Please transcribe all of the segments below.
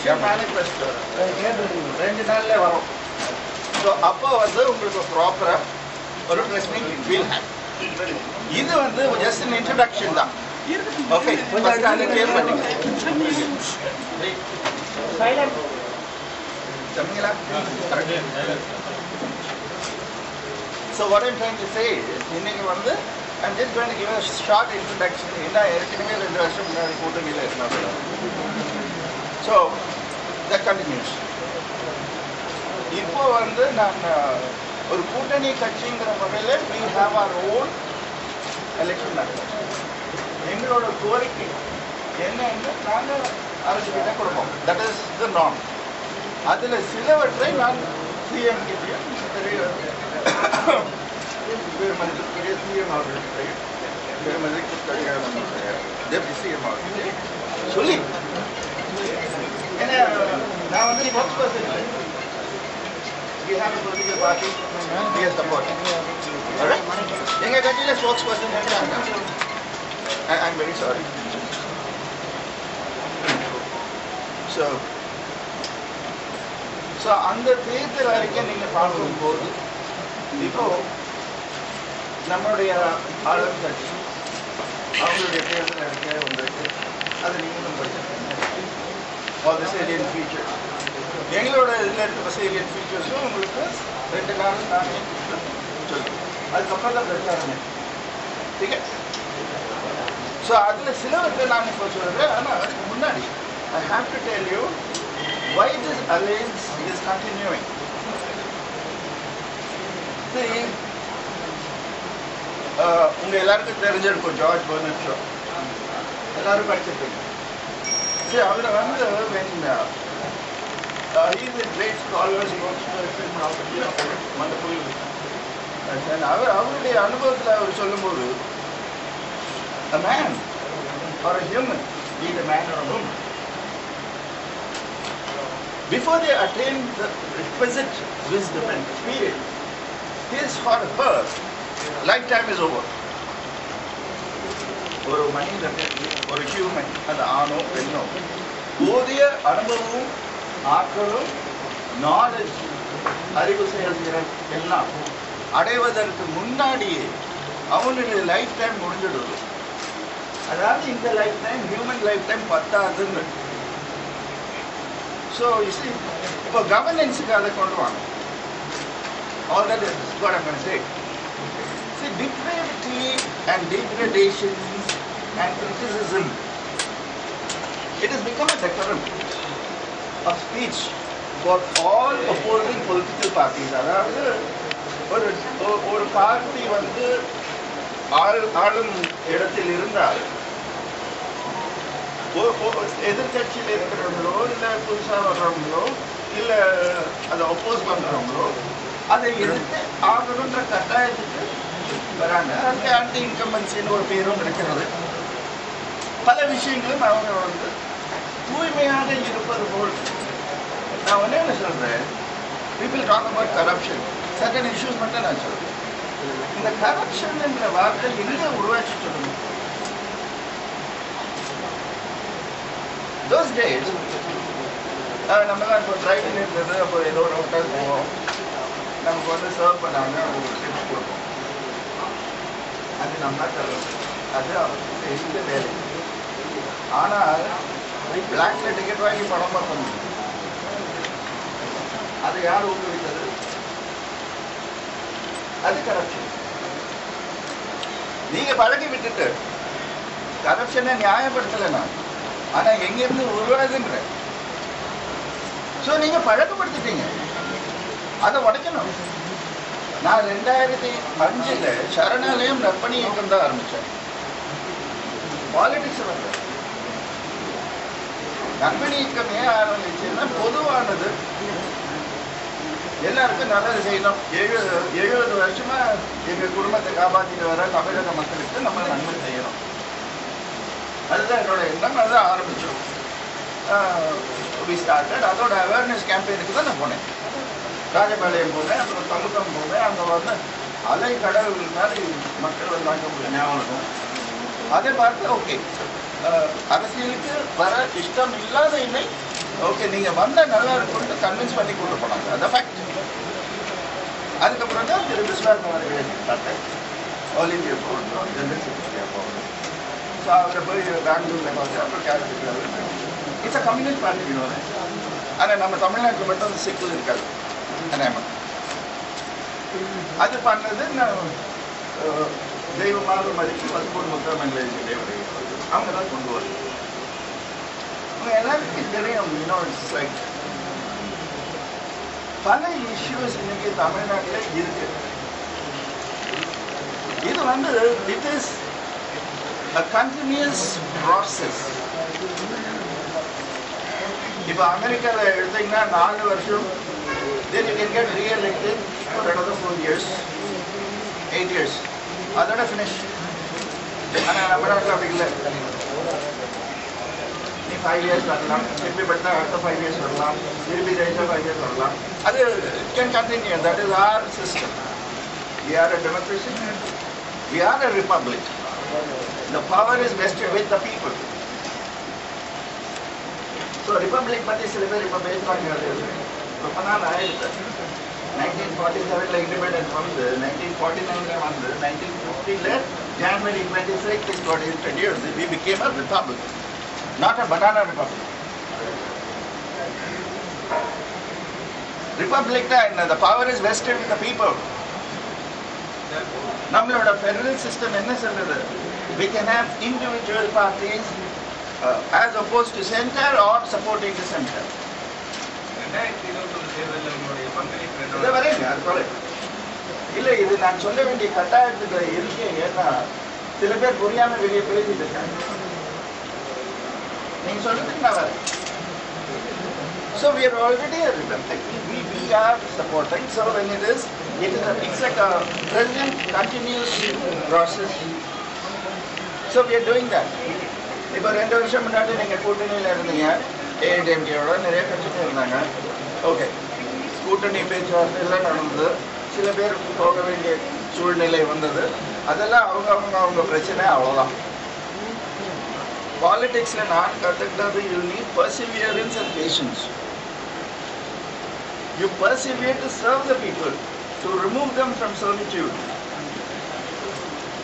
election manifesto 2 நாள்ல வரும். So அப்போ வந்து உங்களுக்கு ப்ராப்பரா ஒரு ப்ரெஸ் மீட் வில் ஹேவ். இது வந்து ஜஸ்ட் an introduction தான். ஓகே, ஃபர்ஸ்ட் அதை கிளியர் பண்ணிங்க. சரிங்களா? So what I'm trying to say is, இன்னைக்கு வந்து I'm just going to give a short introduction. என்ன ஏற்கனவே 2 வருஷம் முன்னாடி கூட்டணியில் இருந்தாங்க. So that continues. இப்போ வந்து நான் ஒரு கூட்டணி கட்சிங்கிற வகையில் we have our own election manifesto. எங்களோட கோரிக்கை என்னன்னு நாங்கள் அரசுகிட்ட கொடுப்போம். That is the norm. அதில் சிலவற்றை நான் சிஎம் கிட்டேயும் பெருமதிப்புக்குரிய சிஎம் அவர்கள்கிட்டையும் பெருமதிப்புக்குரிய டெப்டி சிஎம் அவர்கள்கிட்டையும் சொல்லி, ஏன்னா நான் வந்து ஸ்போர்ட்ஸ் பர்சன் இல்லை. We have a political party, we are supporting. Alright? எங்கள் கட்சியில் ஸ்போர்ட்ஸ் பர்சன் இருக்காங்க. I'm very sorry. So அந்த தேர்தல் அறிக்கை நீங்கள் பார்க்கும்போது இப்போ நம்மளுடைய ஆளும் கட்சி அவங்களுடைய தேர்தல் அறிக்கை வந்திருக்கு. அதை நீங்களும் படிச்சிருக்கீங்க. ஆல் தி சேலியன்ட் ஃபீச்சர்ஸ், எங்களோட இதில் இருக்கிற சேலியன்ட் ஃபீச்சர்ஸும் உங்களுக்கு 2 நாள் நான் சொல்லுவேன். அதுக்கப்புறம் தான் பிரச்சாரமே. ஓகே, ஸோ அதில் சிலவற்றை நான் இப்போ சொல்கிறேன். ஆனால் அதுக்கு முன்னாடி I have to tell you why this alliance is continuing. See, உங்க எல்லாருக்கும் தெரிஞ்சிருக்கும் ஜார்ஜ் பெர்னட் ஷா. எல்லாரும் படிச்சிருக்கீங்க. See, அவர் வந்து he is a great scholar, wonderful. அவருடைய அனுபவத்தில் அவர் சொல்லும்போது a man or a human, be it a man or a woman, before they attain the requisite wisdom and experience, his or her lifetime is over. ஒரு மனிதன், ஒரு human, அது ஆணோ பெண்ணோ, போதிய அனுபவமும் ஆற்றலும் நாலேஜ் அறிவு செயல்திறன் எல்லாம் அடைவதற்கு முன்னாடியே அவனுடைய லைஃப் டைம் முடிஞ்சிடுது. அதாவது இந்த life time human life time பத்தாதுன்னு. ஸோ இப்போ கவர்னன்ஸுக்கு அதை கொண்டு வாங்க. All that is what I can say. See, depravity and degradation and criticism, it has become a decorum of speech for all opposing political parties. அதாவது ஒரு party வந்து ஆளும் இடத்தில் இருந்தால் எதிர்கட்சியில் இருக்கிறவங்களோ இல்லை புதுசாக வர்றவங்களோ இல்லை அதை ஒப்போஸ் பண்ணுறவங்களோ அதை எதிர்த்து ஆகணுன்ற கட்டாயத்துக்கு வராங்க. அதுக்கு ஆன்டி இன்கம்பன்சின்னு ஒரு பேரும் இருக்கிறது. பல விஷயங்களும் அவங்க வந்து தூய்மையாக இருப்பது போல். நான் ஒன்றே ஒன்று சொல்கிறேன், people talk about corruption, certain issues மட்டும் நான் சொல்கிறேன். இந்த கரப்ஷன் என்ற வார்த்தை எங்கே உருவாக்கி சொல்லணும்? Those days, நம்மலாம் இப்போ டிரைவிங் இருந்தது. அப்போ ஏதோ ஒரு ஹோட்டல் போவோம், நமக்கு வந்து சர்வ் பண்ணாங்க, ஒரு டிப்ஸ் கொடுப்போம். அது நம்ம தருவோம், அது அவருக்கு எந்த வேலை. ஆனால் பிளாக்ல டிக்கெட் வாங்கி பணம் பார்க்கணும், அது யார் ஊக்குவித்தது? அது கரப்ஷன். நீங்க பழகி விட்டுட்டு கரப்ஷனை நியாயப்படுத்தலை நான், ஆனா எங்கிருந்து உருவாதுன்ற. ஸோ நீங்க பழக்கப்படுத்திட்டீங்க, அதை உடைக்கணும். நான் 2005 சரணாலயம் நற்பணி இயக்கம் தான் ஆரம்பிச்சேன். பாலிடிக்ஸ் வந்து நற்பணி இயக்கம் ஏன் ஆரம்பிச்சுன்னா, பொதுவானது எல்லாருக்கும் நல்லது செய்யணும். 70 வருஷமா எங்க குடும்பத்தை காப்பாற்றிட்டு வர தமிழக மக்களுக்கு நம்ம நன்மை செய்யணும். அதுதான் என்னோட எண்ணம். அதுதான் ஆரம்பிச்சோம். அதோட அவேர்னஸ் கேம்பெயினுக்கு தான் நான் போனேன். ராஜபாளையம் போனேன், அப்புறம் தங்குக்கம் போனேன். அங்கே வந்து அலை கடல் மாதிரி மக்கள் வந்தாங்க, ஞாபகம். அதை பார்த்து ஓகே, அரசியலுக்கு வர இஷ்டம் இல்லாத இல்லை, ஓகே நீங்க வந்தா நல்லா இருக்கும்னு கன்வின்ஸ் பண்ணி கூட்டு போனாங்க. அது ஃபேக்ட். அதுக்கப்புறம் தான் திரு விஸ்வநாதன் பார்த்தேன் ஆல் இந்தியா போகணும், ஜெனரல் செக்ரட்டரியாக போகணும். ஸோ அவரை போய் பெங்களூரில் பார்த்து அப்புறம் character it's a communist party. ஆனால் நம்ம தமிழ்நாட்டில் மட்டும் அந்த சிக்கல் இருக்காது. அது பண்ணது நான் தெய்வமாக மதிப்பு பசுபொன் முத்தமிழ் அவங்க தான் கொண்டு வருது. எல்லாருக்கும் தெரியும். இட்ஸ் லைக் பல இஷ்யூஸ் இன்னைக்கு தமிழ்நாட்டில் இருக்கு. இது வந்து it is a continuous process. இப்போ அமெரிக்காவில் எடுத்தீங்கன்னா 4 வருஷம் then you can get re-elected for another 4 years, 8 years. அதோட finish. ஆனால் நம்ம நாட்டில் அப்படி இல்லை. நீ 5 years வரலாம், திருப்பி படித்தா அடுத்த 5 years வரலாம், திருப்பி ஜெயிச்சா 5 years வரலாம். அது can continue. That is our system. We are a democracy. We are a republic. The power is vested with the people. So republic பற்றி சில பேர் இப்போ பேசுவாங்க. ரொம்ப நாள் ஆயிடுச்சு. 1947 இண்டிபெண்டன்ஸ் வந்து 1949 வந்து 1950 January 26 is what introduced. We became a republic, not a banana republic. Republic and the power is vested with the people. நம்மளோட ஃபெடரல் சிஸ்டம் என்ன சொல்றது? We can have individual parties as opposed to center or supporting the center. இல்லை, இது நான் சொல்ல வேண்டிய கட்டாயத்துக்கு இருக்கேன். ஏன்னா சில பேர் புரியாம வெளியே பேசிட்டு இருக்காங்க. நீங்க சொல்றதுக்கு நான் வரேன். So we are already a republic. We are supporting. So when it's like a present continuous process. So we are doing that. இப்போ 2 வருஷம் முன்னாடி நீங்கள் கூட்டணியில் இருந்தீங்க. ஏடிஎம்கேயோட நிறைய கட்சிகள் இருந்தாங்க. ஓகே, கூட்டணி பேச்சுவார்த்தை எல்லாம் நடந்தது. சில பேர் போக வேண்டிய சூழ்நிலை வந்தது. அதெல்லாம் அவங்க பிரச்சனை, அவ்வளோதான். பாலிடிக்ஸில் நான் கற்றுக்கிட்டது, you need perseverance and patience. You persevere to serve the people, to remove them from servitude.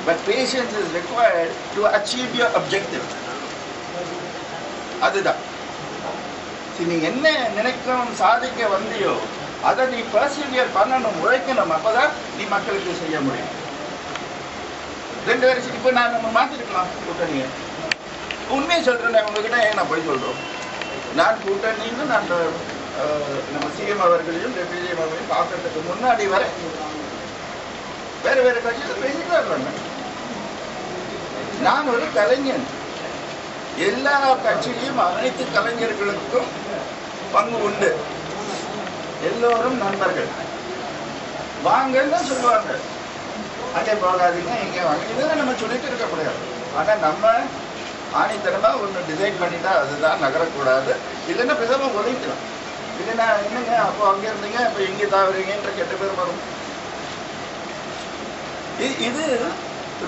But patience is required to achieve your objective. அதுதான். நீ என்ன நினைக்கணும், சாதிக்க வந்தியோ அதை நீ பர்சிவியர் பண்ணணும், உழைக்கணும். அப்பதான் நீ மக்களுக்கு செய்ய முடியும். 2 வருஷம் இப்போ நம்ம மாற்றிருக்கலாம் கூட்டணியை. உண்மையை சொல்றேன் உங்ககிட்ட. ஏன் நான் போய் சொல்றோம்? நான் கூட்டணின்னு நான் நம்ம சிஎம் அவர்களையும் டெப்யூட்டி சிஎம் அவர்களையும் பார்க்கறதுக்கு முன்னாடி வரை வேற வேற கட்சியில் பேசிட்டு இருக்காங்க. நான் ஒரு கலைஞன். எல்லா கட்சியிலையும் அனைத்து கலைஞர்களுக்கும் பங்கு உண்டு. எல்லோரும் நண்பர்கள். வாங்கன்னு சொல்லுவாங்க, அங்கே போகாதீங்க, இங்கே வாங்க, இதெல்லாம் நம்ம சொல்லிட்டு இருக்கக்கூடாது. ஆனால் நம்ம ஆணித்தனமா ஒன்று டிசைட் பண்ணிட்டா அதுதான் நகரக்கூடாது. இல்லைன்னா பேசாம உதவிக்கலாம். இல்லைன்னா என்னங்க அப்போ அங்கே இருந்தீங்க இப்போ எங்கே தாவறீங்கன்ற கெட்ட பேர் வரும். இது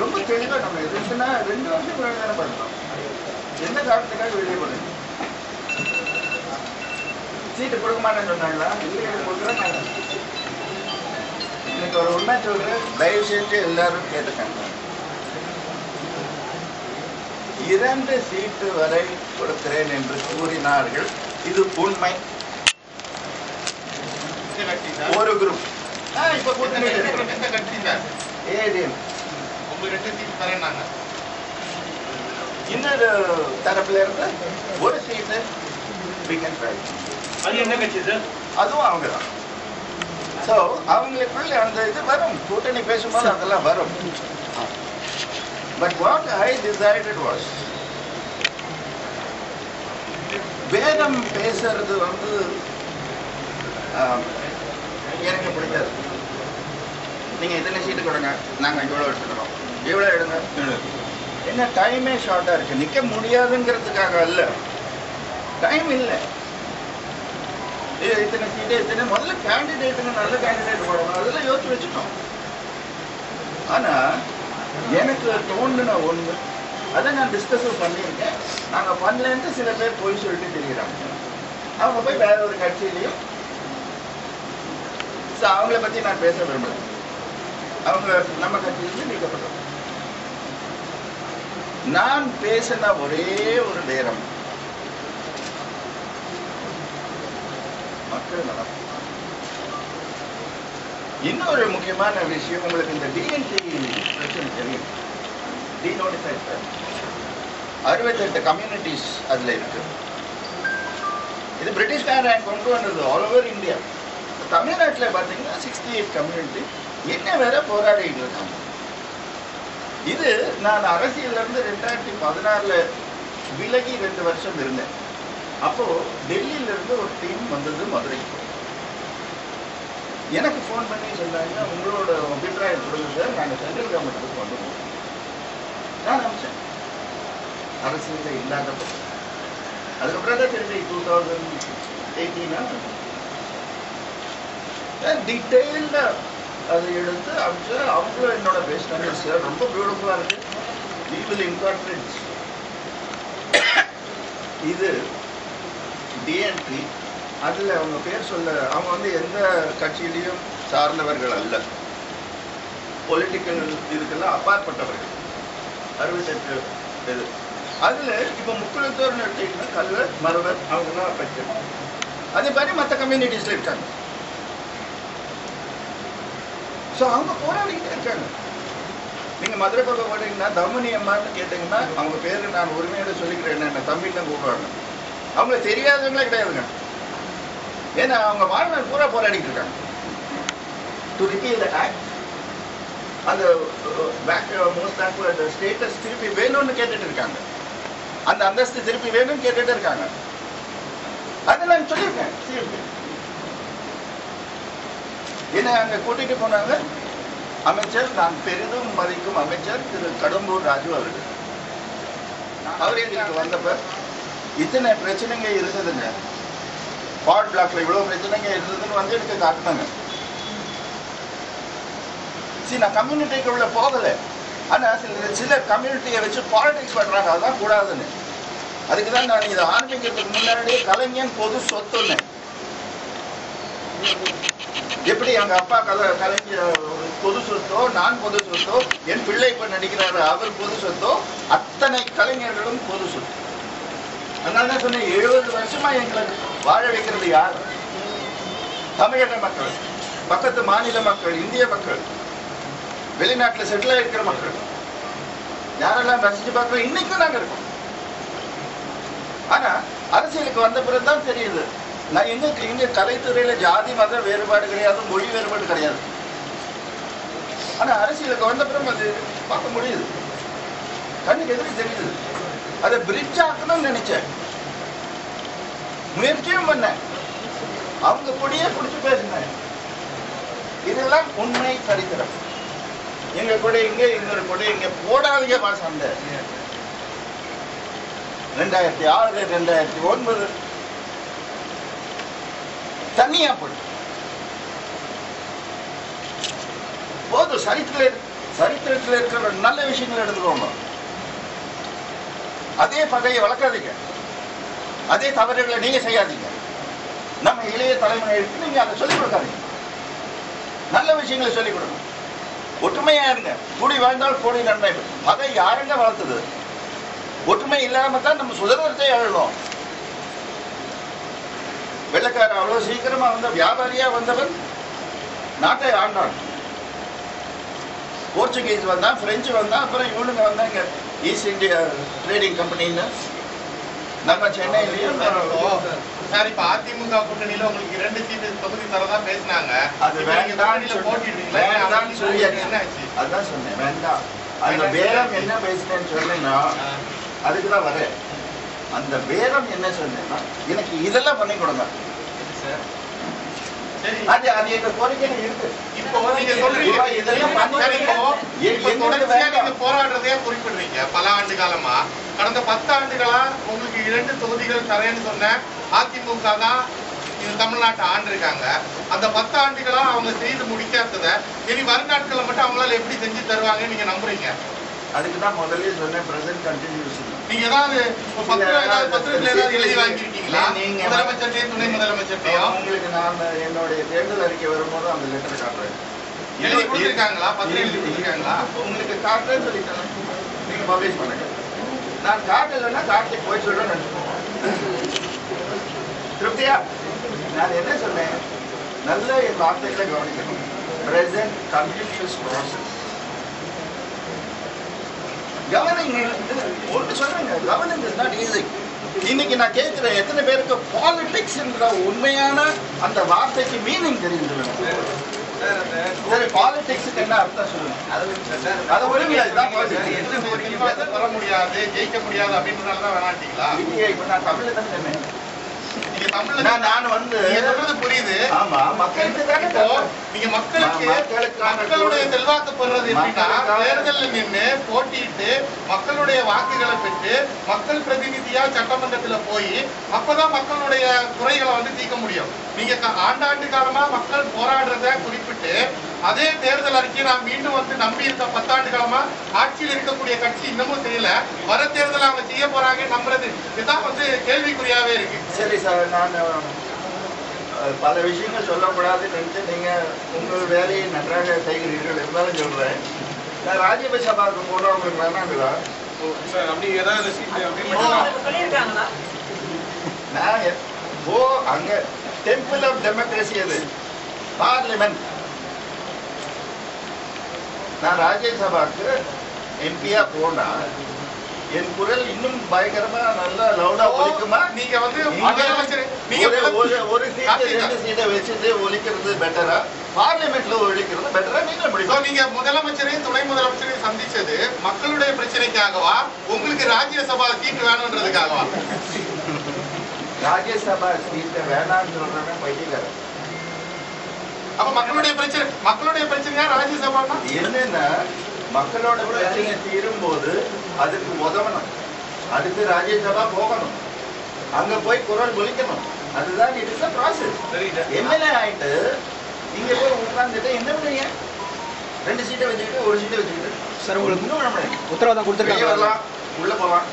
ரொம்ப தெளிவாக நம்ம இருந்துச்சுன்னா 2 வருஷம் வேலை பண்ணலாம். என்ன காரணத்துக்காக வெளியே பண்ணுங்க? சீட்டு கொடுக்க மாட்டேன்னு சொன்னாங்களா? இல்லை, கொடுக்குறேன். இன்னைக்கு ஒரு உண்மை சொல்றேன், தயவு செஞ்சு எல்லாரும் கேட்டுக்காங்க. 2 சீட்டு வரை கொடுக்கிறேன் என்று கூறினார்கள். இது உண்மை. ஒரு குரூப் இப்ப கூட்டணி ஏடிஎம் உங்களுக்கு 2 சீட் தரேன்னாங்க. இன்னொரு தரப்புல இருந்து ஒரு சீட்டு அது என்ன கட்சி சார்? அதுவும் அவங்க தான். ஸோ அவங்களுக்குள்ள அந்த இது வரும், கூட்டணி பேசும்போது அதெல்லாம் வரும். But what I decided was, வேதம் பேசுறது வந்து எனக்கு பிடிக்காது. நீங்கள் இத்தனை சீட்டு கொடுங்க, நாங்கள் இவ்வளோ எடுத்துக்கிறோம், இவ்வளோ எடுங்க. என்ன டைமே ஷார்ட்டாக இருக்குது. நிற்க முடியாதுங்கிறதுக்காக அல்ல, டைம் இல்லை. இத்தனை சீட்டு இத்தனை முதல்ல கேண்டிடேட்டுங்க நல்ல கேண்டிடேட் போடணும், அதெல்லாம் யோசிச்சு வச்சுட்டோம். ஆனால் எனக்கு தோணுன ஒன்று, அதை நான் டிஸ்கஸும் பண்ணியிருக்கேன். நாங்கள் பண்ணலன்ட்டு சில பேர் போய் சொல்லிட்டு தெரியுறாங்க. அவங்க போய் வேற ஒரு கட்சியிலையும் அவங்கள பத்தி நான் பேச விரும்பல. அவங்க நம்ம கட்சியிலிருந்து நீக்கப்பட்டது. நான் பேசின ஒரே ஒரு நேரம் மக்கள் நலம். இன்னொரு முக்கியமான விஷயம், உங்களுக்கு இந்த டிஎன்டி பிரச்சனை தெரியும். டிநோட்டிஃபைட் 68 கம்யூனிட்டிஸ் அதுல இருக்கு. இது பிரிட்டிஷ்காரன் கொண்டு வந்தது ஆல் ஓவர் இந்தியா. தமிழ்நாட்டில் பார்த்தீங்கன்னா 68 கம்யூனிட்டி என்ன வேற போராடிட்டு இருக்காங்க. இது நான் அரசியல்ல இருந்து 2016 விலகி 2 வருஷம் இருந்தேன். அப்போ டெல்லியில இருந்து ஒரு டீம் வந்தது மதுரைக்கு. எனக்கு ஃபோன் பண்ணி சொன்னாங்க, உங்களோட அபிப்பிராயம் கொடுங்க சார், நாங்கள் சென்ட்ரல் கவர்மெண்ட்டுக்கு கொண்டு போவோம். நான் நினைச்சேன் அரசியல் இல்லாதப்போ. அதுக்கப்புறம் தான் திரும்பி 2018 டீட்டெயில்டா அதை எடுத்து அமிச்சு அவங்களும் என்னோட பேசினாங்க. சார் ரொம்ப பியூட்டிஃபுல்லா இருக்கு, we will incorporate இது டிஎன்டி. அதுல அவங்க பேர் சொல்ல, அவங்க வந்து எந்த கட்சியிலையும் சார்ந்தவர்கள் அல்ல, பொலிட்டிக்கல் இதுக்கெல்லாம் அப்பாற்பட்டவர்கள். 68 இது. அதுல இப்ப முக்குளத்தோர்னு எடுத்தீங்கன்னா கல்வர், மரவர் அவங்கெல்லாம் அஃபெக்டட். அதே மாதிரி மற்ற கம்யூனிட்டிஸ்ல இருக்காங்க. ஸோ அவங்க போராடிக்கிட்டே இருக்காங்க. நீங்க மதுரை பக்கம் போனீங்கன்னா தமனி அம்மான்னு கேட்டீங்கன்னா அவங்க பேரு நான் உரிமையோட சொல்லிக்கிறேன், என்ன தம்பின்னு தான் கூப்பிடுவாங்க. அவங்கள தெரியாதவங்களே கிடையாதுங்க. ஏன்னா அவங்க வாழ்நாள் பூரா போராடிட்டு இருக்காங்க. டு ரிப்பீல் த ஆக்ட், அந்த மோஸ்ட் பேக்வர்ட் ஸ்டேட்டஸ் திருப்பி வேணும்னு கேட்டுட்டு இருக்காங்க. அந்த அந்தஸ்து திருப்பி வேணும்னு கேட்டுட்டு இருக்காங்க. அதை நான் சொல்லியிருக்கேன். என்ன அங்க கூட்டிட்டு போனாங்க அமைச்சர், நான் பெரிதும் மதிக்கும் அமைச்சர் திரு கடம்பூர் ராஜு அவர்கள். அவர் எங்களுக்கு வந்தப்ப இத்தனை பிரச்சனைங்க இருந்ததுங்க, பாட் பிளாக்ல இவ்வளவு பிரச்சனைங்க இருந்ததுன்னு வந்து எனக்கு காட்டினாங்க. சரி, நான் கம்யூனிட்டிக்கு உள்ள போகல, ஆனா சில கம்யூனிட்டியை வச்சு பாலிடிக்ஸ் பண்றாங்க, அதான் கூடாதுன்னு. அதுக்குதான் நான் இதை ஆரம்பிக்கிறதுக்கு முன்னாடியே கலைஞன் பொது சொத்துன்னு, எப்படி எங்க அப்பா கலைஞர் பொது சொத்தோ, நான் பொது சொத்தோ, என் பிள்ளை இப்ப நடிக்கிறாரு அவர் பொது சொத்தோ, அத்தனை கலைஞர்களும் பொது சொத்து. அதனால சொன்னேன், 70 வருஷமா எங்களை வாழ வைக்கிறது யார்? தமிழக மக்கள், பக்கத்து மாநில மக்கள், இந்திய மக்கள், வெளிநாட்டுல செட்டில் ஆயிருக்கிற மக்கள், யாரெல்லாம் ரசிச்சு பார்க்கிறோம். இன்னைக்கும் நாங்க இருக்கோம். ஆனா அரசியலுக்கு வந்த பிறகுதான் தெரியுது, நான் எங்க கலைத்துறையில ஜாதி மத வேறுபாடு கிடையாது, மொழி வேறுபாடு கிடையாது. ஆனா அரசியலுக்கு வந்த பிறகு அது பார்க்க முடியுது, கண்ணுக்கு எதிரி தெரியுது. அதை பிரிட்ஜ் ஆக்கணும்னு நினைச்சேன், முயற்சியும் பண்ணேன், அவங்க கொடியே பிடிச்சு பேசினேன். இதெல்லாம் உண்மை சரித்திரம். எங்க கொடை இங்க, இன்னொரு கொடை இங்க போடாதீங்க பாஸ். அந்த 2006 2009 தனியா போடு போதும். சரித்திரத்தில் இருக்கிற நல்ல விஷயங்கள் எடுத்துக்கோங்க. அதே பகையை வளர்க்காதீங்க, அதே தவறுகளை நீங்க செய்யாதீங்க. நம்ம இளைய தலைமுறைக்கு நீங்க அதை சொல்லிக் கொடுக்காதீங்க, நல்ல விஷயங்களை சொல்லிக் கொடுங்க. ஒற்றுமையா இருங்க, கூடி வாழ்ந்தால் கோடி நன்மை. பகை யாருங்க வளர்த்தது? ஒற்றுமை இல்லாம தான் நம்ம சுதந்திரத்தை எழுதணும். வெள்ளக்காரன் அவ்வளவு சீக்கிரமா வந்த வியாபாரியா வந்தவன் நாட்டை ஆண்டான். போர்ச்சுகீஸ் வந்தான், பிரெஞ்சு வந்தான், அப்புறம் இவனுங்க வந்தாங்க ஈஸ்ட் இந்தியா ட்ரேடிங் கம்பெனின்னு. நம்ம சென்னையிலயும் சார், இப்ப அதிமுக கூட்டணியில உங்களுக்கு 2 சீட்டு தொகுதி தரதா பேசினாங்க. அது வேண்டாம் சொல்லியாச்சு. அதான் சொன்னேன், வேண்டாம். அந்த பேரம் என்ன பேசினேன்னு சொன்னேன்னா அதுக்குதான் வரேன். அந்த பேரம் என்ன சொன்னேன்னா, எனக்கு இதெல்லாம் பண்ணி கொடுங்க. அது எங்க கோரிக்கையில இருக்கு. இப்போ நீங்க சொல்றீங்க போராடுறதே குறிப்பிடுறீங்க. பல ஆண்டு காலமா, கடந்த 10 ஆண்டுகளா உங்களுக்கு 2 தொகுதிகள் தரேன்னு சொன்ன அதிமுக தான் இந்த தமிழ்நாட்டை ஆண்டிருக்காங்க. அந்த 10 ஆண்டுகளா அவங்க செய்து முடிக்காததை இனி வருநாட்களை மட்டும் அவங்களால எப்படி செஞ்சு தருவாங்கன்னு நீங்க நம்புறீங்க? அதுக்குதான் முதல்ல சொன்னேன், பிரசன்ட் கண்டினியூஸ். நீங்க ஏதாவது பத்திரத்துல ஏதாவது எழுதி வாங்கியிருக்கீங்களா? முதலமைச்சர்கிட்டயும் துணை முதலமைச்சர்கிட்டயும் உங்களுக்கு நான் என்னுடைய தேர்தல் அறிக்கை வரும்போது அந்த லெட்டர் காட்டுறேன். எழுதி கொடுத்துருக்காங்களா? பத்திரம் எழுதி கொடுத்துருக்காங்களா? உங்களுக்கு காட்டுறேன்னு சொல்லிட்டேன், நீங்க பப்ளிஷ் பண்ணுங்க. நான் காட்டலைன்னா காட்டி போய் சொல்றேன்னு நினைச்சுக்கோங்க. திருப்தியா? நான் என்ன சொன்னேன், நல்ல என் வார்த்தைகளை கவனிக்கணும். Present Confucius process. கவனிங்க, ஒன்று சொல்றேங்க, கவர்னிங் இஸ் நாட் ஈஸி. இன்னைக்கு நான் கேட்கிறேன், எத்தனை பேருக்கு பாலிடிக்ஸ் என்ற உண்மையான அந்த வார்த்தைக்கு மீனிங் தெரியுது? சரி, பாலிடிக்ஸ்க்கு என்ன அர்த்தம் சொல்லுங்க. அதை வர முடியாது, ஜெயிக்க முடியாது அப்படின்றதுனாலதான் வேணாட்டீங்களா? இப்ப நான் தமிழ்ல தான் சொன்னேன். நீங்க தமிழ்ல நான் வந்து சொல்றது புரியுது. ஆமா, மக்களுக்கு தானே. நீங்க மக்களுடைய செல்வாக்கு பெறுறது எப்படின்னா, தேர்தலில் நின்று போட்டியிட்டு மக்களுடைய வாக்குகளை பெற்று மக்கள் பிரதிநிதியா சட்டமன்றத்துல போய் அப்பதான் மக்களுடைய குறைகளை வந்து தீர்க்க முடியும். நீங்க ஆண்டாண்டு காலமா மக்கள் போராடுறத குறிப்பிட்டு அதே தேர்தல் அறிக்கையை நான் மீண்டும் வந்து நம்பி இருக்க 10 ஆண்டு காலமா ஆட்சியில் இருக்கக்கூடிய கட்சி இன்னமும் செய்யல. வர தேர்தல் அவங்க செய்ய போறாங்க நம்புறது இதுதான் வந்து கேள்விக்குறியாவே இருக்கு. சரி சார், நான் பல விஷயங்கள் சொல்லக்கூடாதுன்னு நினைச்சு நீங்க உங்கள் வேலையை நன்றாக செய்கிறீர்கள் இருந்தாலும் சொல்றேன். நான் ராஜ்யசபா சபாவுக்கு போட உங்களுக்கு வேணாங்களா? நான் அங்க டெம்பிள் ஆஃப் டெமோக்ரஸி, அது பார்லிமெண்ட். நான் ராஜ்யசபாக்கு எம்பியா போனா என் குரல் இன்னும் பயங்கரமா நல்லா லவுடா ஒலிக்குமா? நீங்க வந்து ஒரு சீட்டு 2 சீட்டை வச்சுட்டு ஒலிக்கிறது பெட்டரா, பார்லிமெண்ட்ல ஒலிக்கிறது பெட்டரா? நீங்க முதலமைச்சரையும் துணை முதலமைச்சரையும் சந்திச்சது மக்களுடைய பிரச்சனைக்காகவா, உங்களுக்கு ராஜ்யசபா சீட்டு வேணும்ன்றதுக்காகவா? ராஜ்யசபா சீட்டை வேணாம்னு சொல்றேன் பைத்தியக்காரன். அப்ப மக்களுடைய பிரச்சனையா ராஜ்யசபா? என்னன்னா மக்களோட பிரச்சனை தீரும் போது அதுக்கு உதவணும், அதுக்கு ராஜ்யசபா போகணும், அங்க போய் குரல் ஒலிக்கணும். அதுதான் it is a process. MLA ஆயிட்டு இங்க போய் உட்கார்ந்துட்டு என்ன பண்ணுவீங்க? 2 சீட்டை வச்சுக்கிட்டு 1 சீட்டை வச்சுக்கிட்டு சார் உங்களுக்கு இன்னும் உத்தரவாதம் கொடுத்துருக்காங்க, உள்ள போலாம்.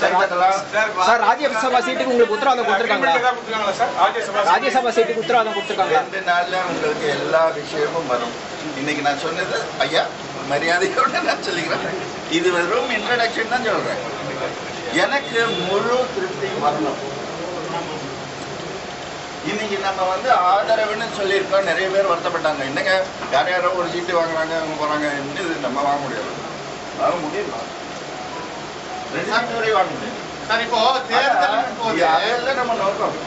சார் ராஜ்யசபா சீட்டுக்கு உங்களுக்கு உத்தரவாதம் கொடுத்துருக்காங்களா? ராஜ்யசபா சீட்டுக்கு உத்தரவாதம் கொடுத்துருக்காங்களா? 2 நாள்ல உங்களுக்கு எல்லா விஷயமும் வரும். இன்னைக்கு நான் சொன்னது ஐயா மரியாதையோட நான் சொல்லிக்கிறேன், இது வெறும் இன்ட்ரடக்ஷன் தான் சொல்றேன். எனக்கு முழு திருப்தி வரணும். இன்னைக்கு நம்ம வந்து ஆதரவுன்னு சொல்லியிருக்கோம், நிறைய பேர் வருத்தப்பட்டாங்க. என்னங்க யாரோ ஒரு சீட்டு வாங்குறாங்க, அவங்க போறாங்க, இன்னும் நம்ம வாங்க முடியாது. வாங்க முடியுமா? 2 சீட்டு வரை வாங்க முடியும். அதெல்லாம் நம்ம நோக்கம்.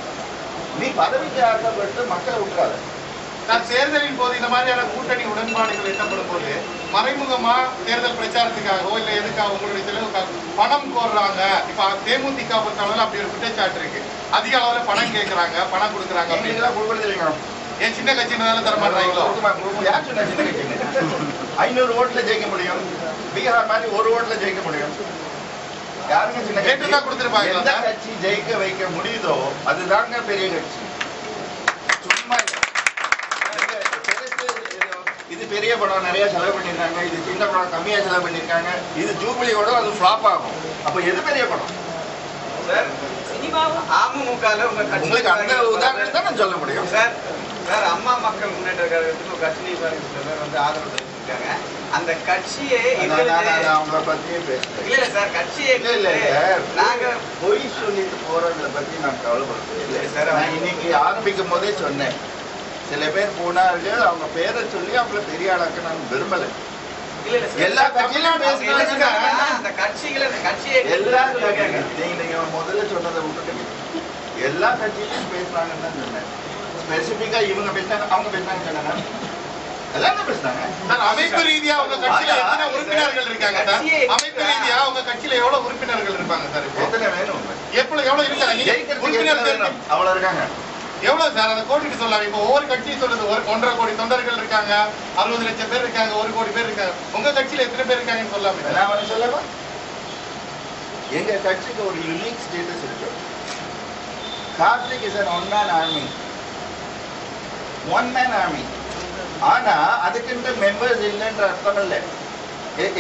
நீ பதவிக்கு ஆசைப்பட்டு மக்களை விட்டுறாத. தேர்தலின் போது இந்த மாதிரியான கூட்டணி உடன்பாடுகள் எட்டப்படும் போது மறைமுகமா தேர்தல் பிரச்சாரத்துக்காகவோ இல்ல எதுக்காக உங்களுடைய செலவுக்காக பணம் கோர்றாங்க. இப்ப தேமுதிக பொறுத்தளவுல அப்படி ஒரு குற்றச்சாட்டு இருக்கு. அதிக அளவுல பணம் கேட்கறாங்க, பணம் கொடுக்குறாங்க. ஏன் சின்ன கட்சினால தர மாட்டாங்களோ? 500 ஓட்டுல ஜெயிக்க முடியும், பீகார் மாதிரி 1 ஓட்டுல ஜெயிக்க முடியும். யாருங்க சின்ன கட்சி கொடுத்துருப்பாங்க? எந்த கட்சி ஜெயிக்க வைக்க முடியுதோ அதுதாங்க பெரிய கட்சி. சும்மா இது பெரிய படம் நிறைய செலவு பண்ணிருக்காங்க, இது சின்ன படம் கம்மியா செலவு பண்ணிருக்காங்க, இது ஜூபிலியோட அது ஃபிளாப் ஆகும். அப்ப எது பெரிய படம்? அமமுகல உங்களுக்கு அந்த உதாரணம் தான் நான் சொல்ல முடியும். சார் அம்மா மக்கள் முன்னேற்ற கழகத்துக்கு ஒரு கட்சி வந்து ஆதரவு தெரிவிச்சிருக்காங்க. அந்த கட்சியை அவங்கள பத்தியே பேசுறேன். இல்ல சார், கட்சியை இல்ல நாங்க பொய் சொல்லிட்டு போறதை பத்தி நான் கவலைப்படுறேன். இல்லை சார், நான் இன்னைக்கு ஆரம்பிக்கும் போதே சொன்னேன், சில பேர் போனார்கள், அவங்க பேரை சொல்லி அவங்கள பெரிய ஆளாக்க நான் விரும்பலை. எல்லா கட்சியிலும் பேசுறாங்க. அந்த கட்சியை எல்லா நீங்க முதல்ல சொன்னதை விட்டுட்டு எல்லா கட்சியிலும் பேசுறாங்கன்னு தான் சொன்னேன். ஸ்பெசிபிக்கா இவங்க பேசினாங்க, அவங்க பேசினாங்க சொன்னாங்க, எல்லாரும் பேசுறாங்க. அமைப்பு ரீதியா உங்க கட்சியில எத்தனை உறுப்பினர்கள் இருக்காங்க சார்? அமைப்பு ரீதியா உங்க கட்சியில எவ்வளவு உறுப்பினர்கள் இருப்பாங்க சார்? எத்தனை வேணும்? எவ்வளவு இருக்காங்க உறுப்பினர்கள்? அவ்வளவு இருக்காங்க. எவ்வளவு சார்? அதை கோடிட்டு சொல்லலாம். இப்போ ஒவ்வொரு கட்சியும் சொல்லுது 1.5 கோடி தொண்டர்கள் இருக்காங்க, 60 லட்சம் பேர் இருக்காங்க, 1 கோடி பேர் இருக்காங்க. உங்க கட்சியில எத்தனை பேர் இருக்காங்கன்னு சொல்லாம நான் சொல்லவா? எங்க கட்சிக்கு ஒரு யூனிக் ஸ்டேட்டஸ் இருக்கு. Karthik is an one-man army. ஆனா அதுக்குன்ற மெம்பர்ஸ் இல்லைன்ற அர்த்தம் இல்லை.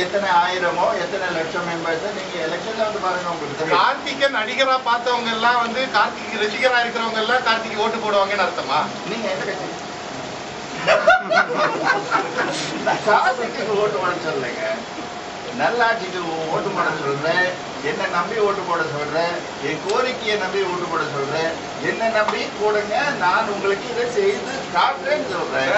எத்தனை ஆயிரமோ எத்தனை லட்சம் மெம்பர்ஸ் நீங்க எலெக்ஷன்ல வந்து பாருங்க உங்களுக்கு தெரியும். கார்த்திகை நடிகரா பார்த்தவங்க எல்லாம் வந்து கார்த்திக் ரசிகரா இருக்கிறவங்க எல்லாம் கார்த்திக் ஓட்டு போடுவாங்கன்னு அர்த்தமா? நீங்க எந்த கட்சி? கார்த்திக்கு ஓட்டு போட சொல்லுங்க, நல்லாட்சிக்கு ஓட்டு போட சொல்றேன், என்ன நம்பி ஓட்டு போட சொல்றேன், என் கோரிக்கையை நம்பி ஓட்டு போட சொல்றேன், என்ன நம்பி போடுங்க, நான் உங்களுக்கு இதை செய்து காட்டுறேன்னு சொல்றேன்.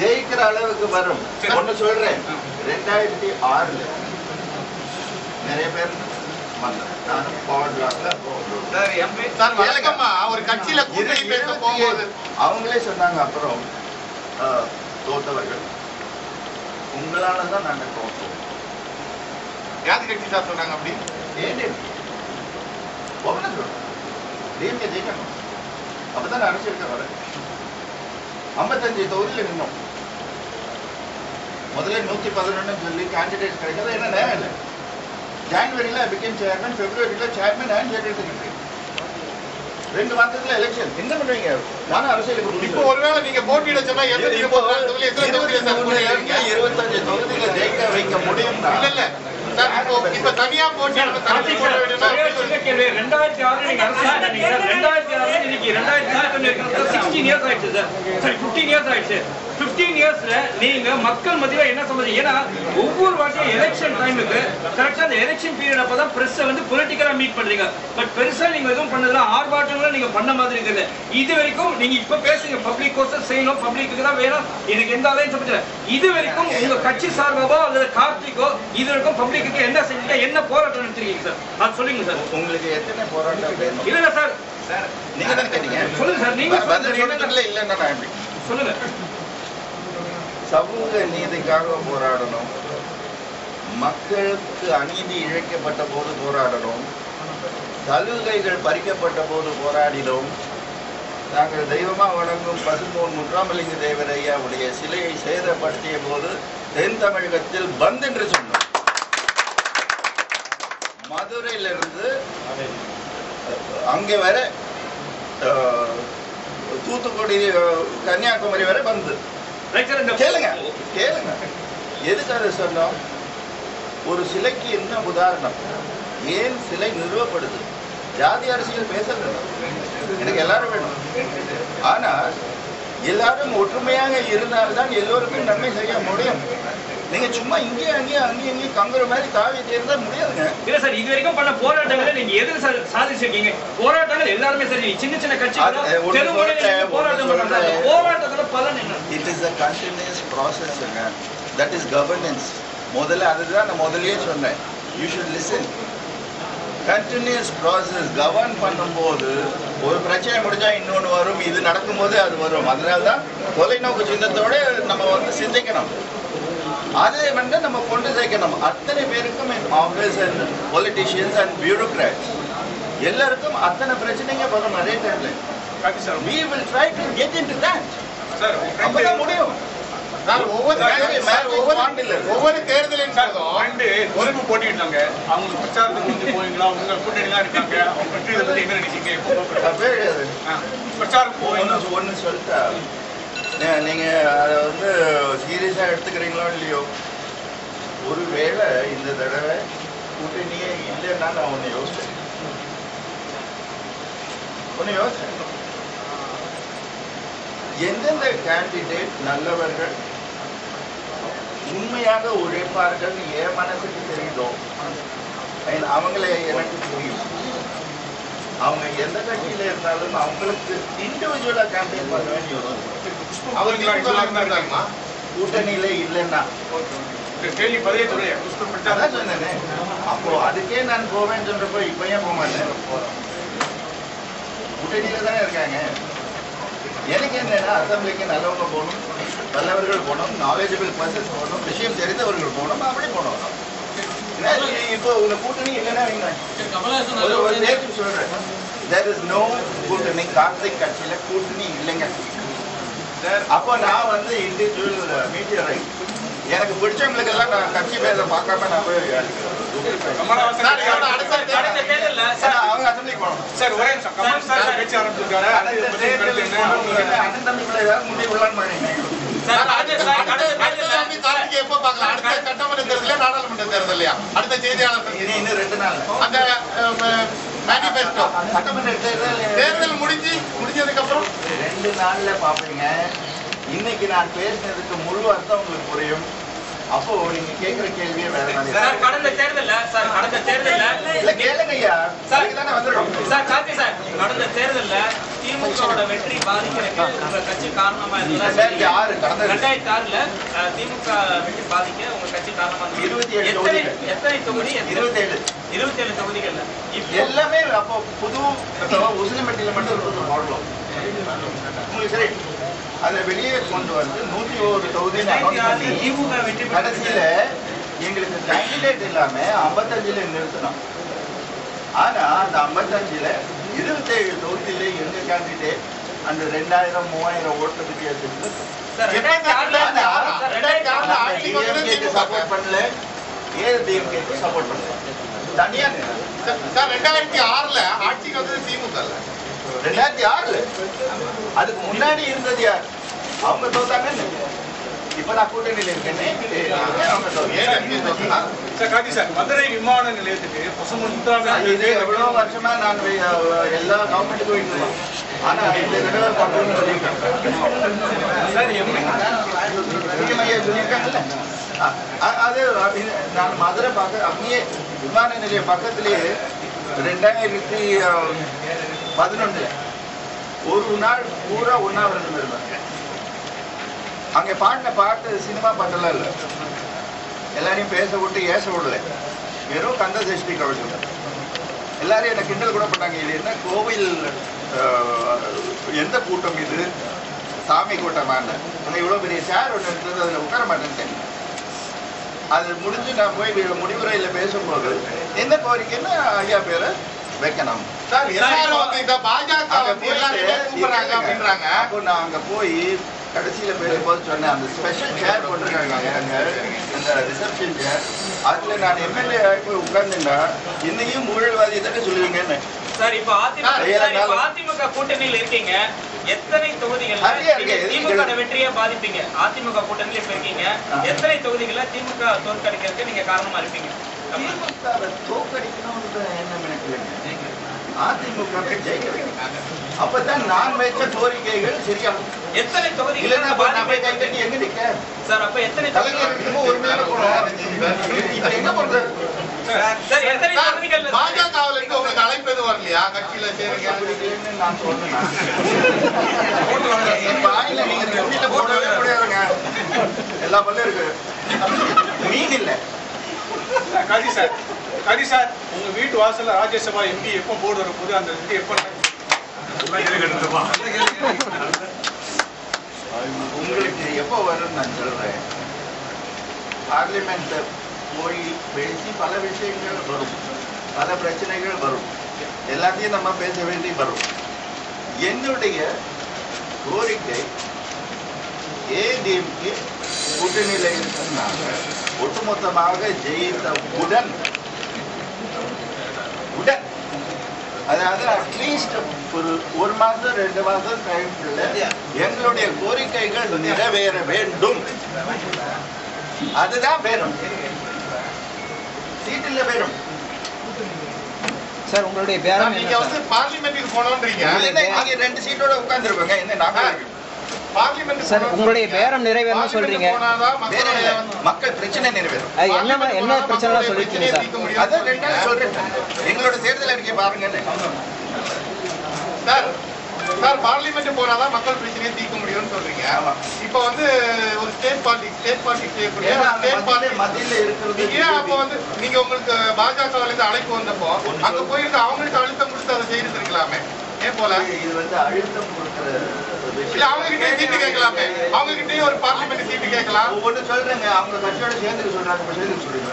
ஜெயிக்கிற அளவுக்கு வரும். ஒண்ணு சொல்றேன், 2006 நிறைய பேர் ஒரு கட்சியில கூட்டணி பேச போகும்போது அவங்களே சொன்னாங்க, அப்புறம் தோத்தவர்கள் உங்களாலதான் நாங்க தோற்றோம். யாரு கட்சி சார் சொன்னாங்க? அப்படி ஜெயிக்கணும், அப்பதான் அரசியலுக்கு வர 55 தொகுதியில் நின்னோம். முதல்ல 111 சொல்லி கேண்டிடேட் கிடைக்கிறது என்ன நேரம் இல்லை. ஜான்வரியில பிகேம் சேர்மன், பிப்ரவரியில சேர்மன் அண்ட் ஜெனரல் செக்ரட்டரி. 2 மாசத்துல எலெக்ஷன். என்ன பண்ணுவீங்க? நானும் அரசியலுக்கு இப்போ ஒருவேளை நீங்க போட்டியிட சொன்னா 25 தொகுதியில ஜெயிக்க வைக்க முடியும். இல்ல இல்ல சார், இப்ப தனியா போட்டி 2006 நீங்க அரசியல் 2006 இன்னைக்கு 2021 16 இயர்ஸ் ஆயிடுச்சு சார். சரி 15 இயர்ஸ் ஆயிடுச்சு. 15 இயர்ஸ்ல நீங்க மக்கள் மத்தியில என்ன சொல்றீங்க? ஏன்னா ஒவ்வொரு வாட்டியும் எலெக்ஷன் டைமுக்கு கரெக்டா அந்த எலெக்ஷன் பீரியட் அப்பதான் பிரஸ் வந்து பொலிட்டிக்கலா மீட் பண்றீங்க. பட் பெருசா நீங்க எதுவும் பண்ணதுல ஆர்ப்பாட்டங்களும் நீங்க பண்ண மாதிரி இருக்குது. இது வரைக்கும் நீங்க இப்ப பேசுங்க, பப்ளிக் கோர்ஸ் செய்யணும், பப்ளிக்கு தான் வேணும், இதுக்கு எந்த அலையும் சொல்லுங்க. இது வரைக்கும் உங்க கட்சி சார்பாவோ அல்லது கார்த்திகோ இது வரைக்கும் பப்ளிக்கு என்ன செஞ்சீங்க, என்ன போராட்டம் நடத்துறீங்க சார்? அது சொல்லுங்க சார். உங்களுக்கு எத்தனை போராட்டம் வேணும்? இல்ல சார், நீங்க தான் கேட்டீங்க. சொல்லுங்க சார். நீங்க இல்லைன்னா நான் எப்படி சொல்லுங்க. சமூக நீதிக்காக போராடணும், மக்களுக்கு அநீதி இழைக்கப்பட்ட போது போராடணும், சலுகைகள் பறிக்கப்பட்ட போது போராடினோம். நாங்கள் தெய்வமா வணங்கும் பசும்பொன் முத்துராமலிங்க தேவர் ஐயாவுடைய சிலையை சேதப்படுத்திய போது தென் தமிழகத்தில் பந்த் என்று சொன்னோம். மதுரையிலிருந்து அங்கே வர தூத்துக்குடி கன்னியாகுமரி வரை பந்து. கேளுங்க கேளுங்க, எதுக்காக சொன்னோம்? ஒரு சிலைக்கு என்ன உதாரணம்? ஏன் சிலை நிறுவப்படுது? ஜாதி அரசியல் பேசுறது எனக்கு எல்லாரும் வேணும். ஆனா எல்லாரும் ஒற்றுமையாக இருந்தால்தான் எல்லோருக்கும் நன்மை செய்ய முடியும். நீங்க சும்மா இங்கே அங்கேயும் கங்குற மாதிரி தாவி தேர்ந்தா முடியாதுங்க. இல்ல சார், இது வரைக்கும் பண்ண போராட்டங்களை நீங்க எது சாதிச்சிருக்கீங்க? போராட்டங்கள் எல்லாருமே சரி, சின்ன சின்ன கட்சி போராட்டத்துல பலன் என்ன? It is a continuous process. That is governance. முதல்ல அதுதான் நான் முதல்லயே சொன்னேன். You should listen. Continuous process. Govern பண்ணும்போது ஒரு பிரச்சனை முடிஞ்சா இன்னொன்று வரும், இது நடக்கும்போது அது வரும். அதனால்தான் தொலைநோக்கு சிந்தத்தோட நம்ம வந்து சிந்திக்கணும். அதை வந்து நம்ம கொண்டு சேர்க்கணும். அத்தனை பேருக்கும் office and politicians and bureaucrats எல்லாருக்கும் அத்தனை பிரச்சனைங்க வரும் அதே டைம்ல. We will try to get into that. அப்பதான் முடியும். ஒவ்வொரு தேர்தலின் ஒருங்கு போட்டிட்டாங்க. அவங்க பிரச்சாரத்துக்கு வந்து போவீங்களா? உங்க கூட்டணிலாம் இருக்காங்க, அவங்க பற்றி இதை பத்தி என்ன நினைச்சீங்க? பிரச்சாரம் போவீங்க ஒன்னு சொல்லிட்டா நீங்க அதை வந்து சீரியஸா எடுத்துக்கிறீங்களோ இல்லையோ, ஒருவேளை இந்த தடவை கூட்டணியே இல்லைன்னா நான் ஒன்னு யோசிச்சேன். எந்தெந்த கேண்டிடேட் நல்லவர்கள் உண்மையாக உழைப்பார்கள் என் மனசுக்கு தெரியுதோ அவங்களே எனக்கு புரியும். அவங்க எந்த கட்சியில இருந்தாலும் அவங்களுக்கு இண்டிவிஜுவலா கேம்பெயின் பண்ண வேண்டிய கூட்டணியில இல்லைன்னா கேள்வி பதிலே சொல்ல சொன்னேனே. அப்போ அதுக்கே நான் போவேன்னு சொல்றப்போ இப்ப ஏன் போக மாட்டேன்? கூட்டணியில தானே இருக்காங்க. எனக்கு என்னன்னா அசம்பிளிக்கு நல்லவங்க போகணும், நல்லவர்கள் போகணும், நாலேஜபிள் பர்சன்ஸ் போகணும், விஷயம் தெரிந்தவர்கள் போகணும், அப்படி போகணும். இப்போ உங்க கூட்டணி இல்லைன்னா சொல்றேன், there is no கூட்டணி. கார்த்திக் கட்சியில கூட்டணி இல்லைங்க. அப்போ நான் வந்து இண்டிவிஜுவல் மீடியா ரைட் எனக்கு பிடிச்சவங்களுக்கு எல்லாம் நான் கட்சி பேரை பார்க்காம நான் போய் அவங்க அசம்பிளிக்கு போகணும். சார் ஒரே நிமிஷம். கமல் சார் கட்சி ஆரம்பிச்சிருக்காரு. அது இந்த பத்தி கருத்து என்ன? அண்ணன் தம்பிக்குள்ள ஏதாவது முடிவு விடலான்னு பண்ணீங்க. கார்த்திகை எப்போ பார்க்கலாம்? அடுத்த சட்டமன்ற தேர்தலையா நாடாளுமன்ற தேர்தலையா? அடுத்த செய்தியாளர் இன்னும் 2 நாள் அந்த மேனிஃபெஸ்டோ சட்டமன்ற தேர்தல் முடிஞ்சதுக்கு அப்புறம் 2 நாள்ல பாப்பீங்க. இன்னைக்கு நான் பேசினதுக்கு முழு அர்த்தம் உங்களுக்கு புரியும். அப்போ நீங்க கேக்குற கேள்வியே வேற மாதிரி. சார் கடந்த தேர்தல்ல இல்ல கேளுங்க ஐயா. சார் தானே வந்துடும். சார் கார்த்தி சார் கடந்த தேர்தல்ல திமுகவோட வெற்றி பாதிக்கிறதுக்கு உங்க கட்சி காரணமா இருந்தது. 2006 கடந்த 2006ல திமுக வெற்றி பாதிக்க உங்க கட்சி காரணமா இருந்தது. 27 தொகுதிகள். எத்தனை தொகுதி? 27 தொகுதிகள்ல எல்லாமே அப்போ புது உசிலம்பட்டியில மட்டும் இருக்கிறது மாடலும் உங்களுக்கு சரி. அதை வெளியே கொண்டு வந்து 101 தொகுதி திமுக வெற்றி கடைசியில எங்களுக்கு கேண்டிடேட் இல்லாம 55ல நிறுத்தணும். ஆனா அந்த 55ல 27 தொகுதியில எங்க கேண்டிடேட் அந்த 2000 3000 ஓட்டு வித்தியாசத்துக்கு சப்போர்ட் பண்ணல, ஏடிஎம்கேக்கு சப்போர்ட் பண்ணல. தனியா சார் 2006ல ஆட்சிக்கு வந்தது திமுக 2006ல அதுக்கு முன்னாடி இருந்தது யார்? அவங்க தோத்தாங்க. இப்ப நான் கூட்டணியில இருக்கேன். சார் கார்த்தி சார், மதுரை விமான நிலையத்துக்கு இது எவ்வளவு வருஷமா நான் எல்லா கவர்மெண்ட்டுக்கும் போயிட்டு. ஆனா இந்த தடவை பண்றோம்னு சொல்லியிருக்காங்கல்ல. அது நான் மதுரை அப்படியே விமான நிலையம் பக்கத்திலேயே 2011 ஒரு நாள் பூரா உண்ணாவிரதம் இருந்தேன். அங்க பாடின பாட்டு சினிமா பாட்டெல்லாம் இல்லை. எல்லாரையும் பேச விட்டு ஏச விடல. வெறும் கந்த சஷ்டி கவசம். எல்லாரும் என்ன கிண்டல் கூட பண்ணாங்க. இது என்ன கோவில் எந்த கூட்டம் இது? சாமி கூட்டமான இவ்வளவு பெரிய சேர் ஒன்று இருந்தது, அதுல உட்கார மாட்டேன். அது முடிஞ்சு நான் போய் முடிவுரையில பேசும்போது என்ன கோரிக்கைன்னு ஐயா பேரை வைக்கணும். சார் எல்லாரும் வந்து இந்த பாஜக கூப்பிடுறாங்க அப்படின்றாங்க. அப்போ நான் அங்க போய் கடைசியில பேசும்போது சொன்னேன், அந்த ஸ்பெஷல் சேர் போட்டிருக்காங்க அந்த ரிசப்ஷன் சேர், அதுல நான் எம்எல்ஏ போய் உட்கார்ந்துன்னா இன்னையும் ஊழல்வாதி தானே சொல்லுவீங்கன்னு. சார் இப்ப அதிமுக கூட்டணியில் இருக்கீங்க. எத்தனை தொகுதிகள் திமுக வெற்றியை பாதிப்பீங்க? அதிமுக கூட்டணியில் இப்ப இருக்கீங்க. எத்தனை தொகுதிகளை திமுக தோற்கடிக்கிறதுக்கு நீங்க காரணமா இருப்பீங்க? திமுக தோற்கடிக்கணும்னு எண்ணம் எனக்கு இல்லைங்க. அதிமுக ஜெயிக்க வைக்கணும். அப்பதான் நான் வைத்த கோரிக்கைகள் சரியாகும். எத்தனை தொகுதிகள் எங்க நிக்க சார்? அப்ப எத்தனை என்ன பண்றது? பாஜகவுல இருந்து உங்களுக்கு அழைப்பு எதுவும் வரலையா? கட்சியில சேருங்க நான் சொன்னேன். நீங்க போடவே முடியாதுங்க. எல்லா பல்லும் இருக்கு, மீன் இல்ல. கார்த்தி சார், உங்க வீட்டு வாசல்ல ராஜ்யசபா எம்பி எப்போ போர்டு வரும்போது அந்த இது எப்போ உங்களுக்கு எப்போ வரும் நான் சொல்றேன். பார்லிமெண்ட் போய் பேசி பல விஷயங்கள் வரும், பல பிரச்சனைகள் வரும், எல்லாத்தையும் நம்ம பேச வேண்டி வரும். என்னுடைய கோரிக்கை ஏடிஎம்கே கூட்டணியில் இருக்கிறதுனால ஒட்டுமொத்தமாக ஜெயித்த உடன் அதாவது அட்லீஸ்ட் ஒரு மாதம் 2 மாதம் டைம்ல எங்களுடைய கோரிக்கைகள் நிறைவேற வேண்டும். அதுதான் வேணும், சீட்டில் வேணும். சார் உங்களுடைய பேரம் நீங்க வந்து பார்லிமெண்ட்டுக்கு போனோன்றீங்க. நீங்க 2 சீட்டோட உட்கார்ந்துருவாங்க. என்ன நாங்க பார்லிமெண்ட் சார் உங்களுடைய பேரம் நிறைவேறணும் சொல்றீங்க. மக்கள் பிரச்சனை நிறைவேறும். என்ன பிரச்சனை சொல்லிருக்கீங்க சார்? அதான் 2 நாள் சொல்றேன். எங்களோட தேர்தல் அறிக்கை பாருங்க சார். சார் பார்லிமெண்ட் போனாதான் மக்கள் பிரச்சனையை தீர்க்க முடியும்னு சொல்றீங்க. இப்ப வந்து ஒரு ஸ்டேட் பாலிடிக்ஸ் செய்யக்கூடிய மத்தியில இருக்கிறது. அப்ப வந்து நீங்க உங்களுக்கு பாஜகவுல இருந்து அழைப்பு வந்தப்போ அங்க போயிட்டு அவங்களுக்கு அழுத்தம் கொடுத்து அதை செய்து இருக்கலாமே. ஏன் போல இது வந்து அழுத்தம் கொடுக்கிற இல்ல, அவங்க கிட்டே சீட்டு கேட்கலாமே. அவங்க கிட்டே ஒரு பார்லிமெண்ட் சீட்டு கேட்கலாம். ஒவ்வொன்று சொல்றேங்க. அவங்க கட்சியோட சேர்ந்து சொல்றாங்க, சேர்ந்து சொல்றீங்க.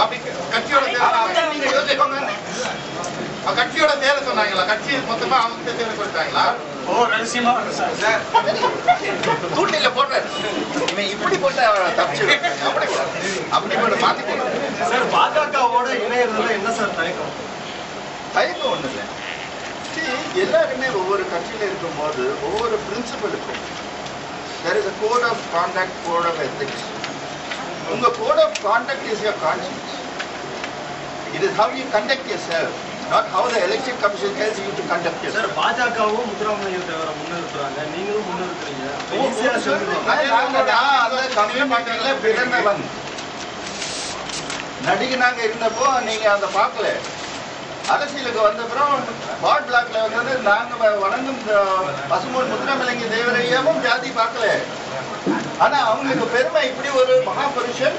அப்படி கட்சியோட கட்சியோட சேர சொன்னாங்களா? கட்சி மொத்தமா அவங்க கிட்ட சேர சொல்லிட்டாங்களா? தூண்டில போடுறாரு. இவன் இப்படி போட்டு தப்பிச்சு அப்படி போட்டு மாத்தி போடுறாரு. சார் பாஜகவோட இணையறதுல என்ன சார் தயக்கம்? தயக்கம் ஒண்ணு இல்லை. எல்லாருமே ஒவ்வொரு கட்சியில இருக்கும்போது ஒவ்வொரு பிரின்சிபல் இருக்கும். There is a code of conduct, code of ethics. உங்க code of conduct is your conscience. It is how you conduct yourself, not how the election commission tells you to conduct yourself. Sir பாஜகவும் முத்துராமலிங்க தேவரை முன்னிறுத்துறாங்க, நீங்களும் முன்னிறுத்துறீங்க. அந்த கம்யூனிட்டியில பிறந்தவன் நடிகனாக இருந்தப்போ நீங்க அந்த பார்க்கல. அரசியலுக்கு வந்தப்புறம் வார்ட் பிளாக்ல வந்தது நாங்க வணங்கும் பசும்பொன் முத்துராமலிங்க தேவரையாவும் ஜாதி பார்க்கல. ஆனா அவங்களுக்கு பெருமை இப்படி ஒரு மகாபுருஷன்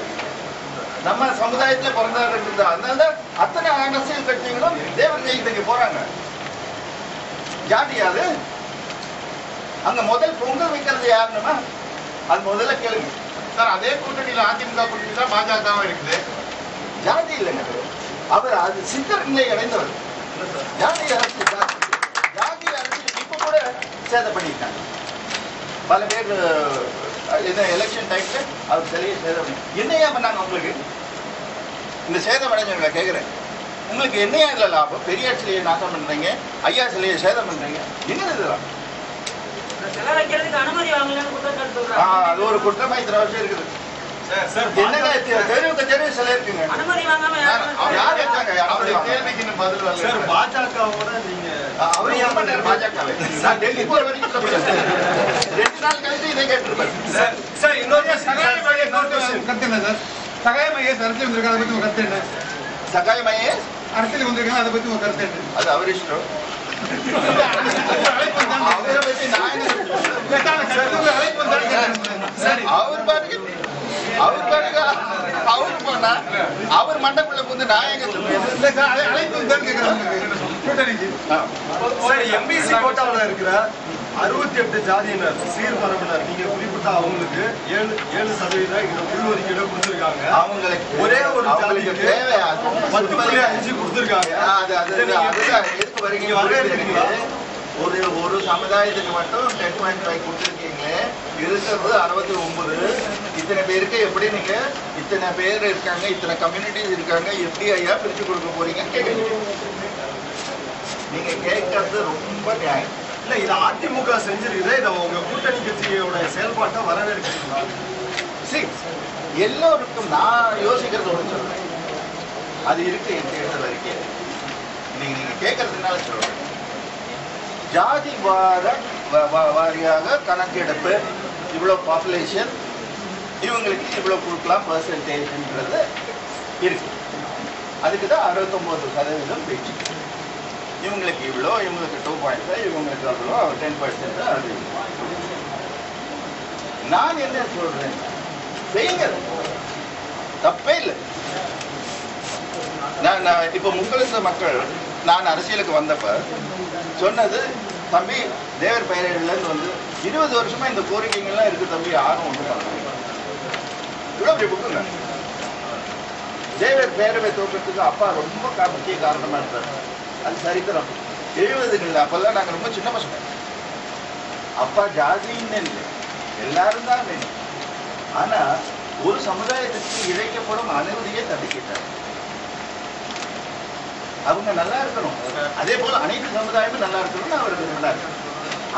நம்ம சமுதாயத்துல பிறந்தாரு இருந்தா. அதனால அத்தனை அரசியல் கட்சிகளும் தேவர் ஜெயந்திக்கு போறாங்க. ஜாதியாது அங்க முதல் பொங்கல் வைக்கிறது யாருன்னா அது முதல்ல கேளுங்க சார். அதே கூட்டணியில அதிமுக கூட்டணி தான் பாஜகவும் இருக்குது. ஜாதி இல்லைங்க, அவர் அது சித்தர் நிலை அடைந்தவர். ஜாதி அரசியல் ஜாதி அரசியல் இப்ப கூட சேதம் பண்ணிட்டாங்க. பல பேர் இந்த எலெக்ஷன் டைம்ல அவர் சிலையை சேதம் பண்ணி என்னையா பண்ணாங்க உங்களுக்கு? இந்த சேதம் அடைஞ்சவங்களை கேட்கிறேன், உங்களுக்கு என்னையா இல்ல லாபம்? பெரியார் சிலையை நாசம் பண்றீங்க, ஐயா சிலையை சேதம் பண்றீங்க, என்ன இதெல்லாம்? அது ஒரு குற்றமா இத்தனை வருஷம் இருக்குது. என்னங்க தெருவுக்கு தெருவு சிலை இருக்குங்க. யார் வச்சாங்க? கேள்விக்கு பதில் வரல. சார் பாஜகவோட நீங்க அவரு ஏன் பண்ணாரு பாஜகவை? நான் டெல்லி போற வரைக்கும் 2 நாள் கழிச்சு இதை கேட்டிருப்பேன். சார் இன்னொரு கருத்து என்ன சார்? சகாய மையஸ் அரசியல் வந்திருக்காங்க, அதை பத்தி உங்க கருத்து என்ன? சகாய மையஸ் அரசியல் வந்திருக்காங்க, அதை பத்தி உங்க கருத்து என்ன? அது அவர் இஷ்டம். அவரை பத்தி நான் அவர் பாருங்க அவரு போனா அவர் மண்டக்குள்ள வந்து நான் எங்க சார் எம்பிசி கோட்டாவில் இருக்கிற 68 ஜாதியினர் சீர்மரபினர் நீங்க குறிப்பிட்ட அவங்களுக்கு 7% உள்ஒதுக்கீடு கொடுத்திருக்காங்க. அவங்களுக்கு ஒரே ஒரு அவங்களுக்கு தேவை 10.5 கொடுத்திருக்காங்க. எதுக்கு வரீங்க? ஒரு சமுதாயத்துக்கு மட்டும் 10.5 கொடுத்துருக்கீங்களே, இருக்கிறது 69. இத்தனை பேருக்கு எப்படி நீங்க இத்தனை பேர் இருக்காங்க, இத்தனை கம்யூனிட்டிஸ் இருக்காங்க, எப்படி ஐயா பிரிச்சு கொடுக்க போறீங்க கேட்குறீங்க. நீங்க கேட்கறது ரொம்ப நியாயம். இல்ல இது அதிமுக செஞ்சிருக்குது, இதை உங்க கூட்டணி கட்சியோட செயல்பாட்டை வரவேற்கிறீங்களா? சரி, எல்லோருக்கும் நான் யோசிக்கிறது ஒன்று சொல்றேன், அது இருக்கு என் தேர்தல் அறிக்கை. நீங்க கேட்கறதுனால சொல்றேன், ஜாதி வாரியாக கணக்கெடுப்பு, இவ்வளவு பாப்புலேஷன், இவங்களுக்கு இவ்வளவு கொடுக்கலாம் பெர்சன்டேஜ்ன்றது இருக்கு. அதுக்கு தான் 69% பேச்சு. இவங்களுக்கு இவ்வளோ, இவங்களுக்கு 2.5, இவங்களுக்கு அவ்வளோ 10%. அது நான் என்ன சொல்றேன், செய்யுங்க, தப்பே இல்லை. நான் இப்போ முக்கலச மக்கள் நான் அரசியலுக்கு வந்தப்ப சொன்னது, தம்பி தேவர் பெயரிலிருந்து வந்து 20 வருஷமா இந்த கோரிக்கைகள்லாம் இருக்கு தம்பி, யாரும் ஒன்று பண்ண இவ்வளோ அப்படி புக்குங்க. தேவர் பேரவை தோற்றத்துக்கு அப்பா ரொம்ப முக்கிய காரணமா இருப்பார். அது சரித்திரம். 70களில் அப்பெல்லாம் நாங்கள் ரொம்ப சின்ன பசங்க. அப்பா ஜாதின்னு இல்லை, எல்லாரும் தான் வேணும். ஆனா ஒரு சமுதாயத்துக்கு இழைக்கப்படும் அனுமதியை தடுக்கிட்டார். அவங்க நல்லா இருக்கணும், அதே போல அனைத்து சமுதாயமும் நல்லா இருக்கணும்னு அவருக்கு நல்லா இருக்கணும்.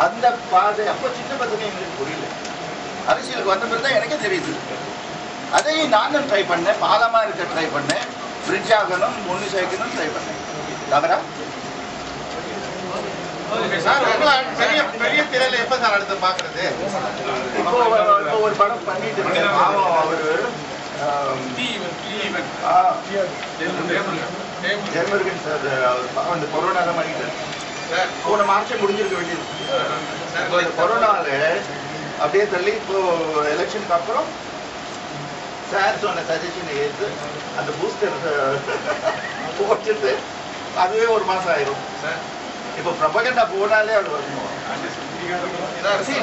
அந்த பாதை அப்போ சின்ன பசங்க எங்களுக்கு புரியல. அரசியலுக்கு வந்த பிறகு தான் எனக்கே தெரியுது. அதையும் நானும் ட்ரை பண்ணேன், பாலமா இருக்க ட்ரை பண்ணேன், பிரிட்ஜ் ஆகணும், ஒன்று சேர்க்கணும் ட்ரை பண்ணேன். தவறா? சார் பெரிய பெரிய திரையில எப்ப சார் அடுத்து பாக்குறது? இப்போ ஒரு படம் பண்ணிட்டு இருக்கேன். பாவம் அவரு ஜெயமுருகன் சார், அந்த கொரோனா தான் பண்ணிட்டார். போன மார்ச்சே முடிஞ்சிருக்க வேண்டியது. கொரோனால அப்படியே தள்ளி இப்போ எலெக்ஷனுக்கு அப்புறம் சார் சொன்ன சஜஷனை ஏற்று அந்த பூஸ்டர் போட்டுட்டு அதுவே ஒரு மாசம் ஆயிரும். இப்போ ப்ரொபகண்டா போனாலே அது வரணும். See,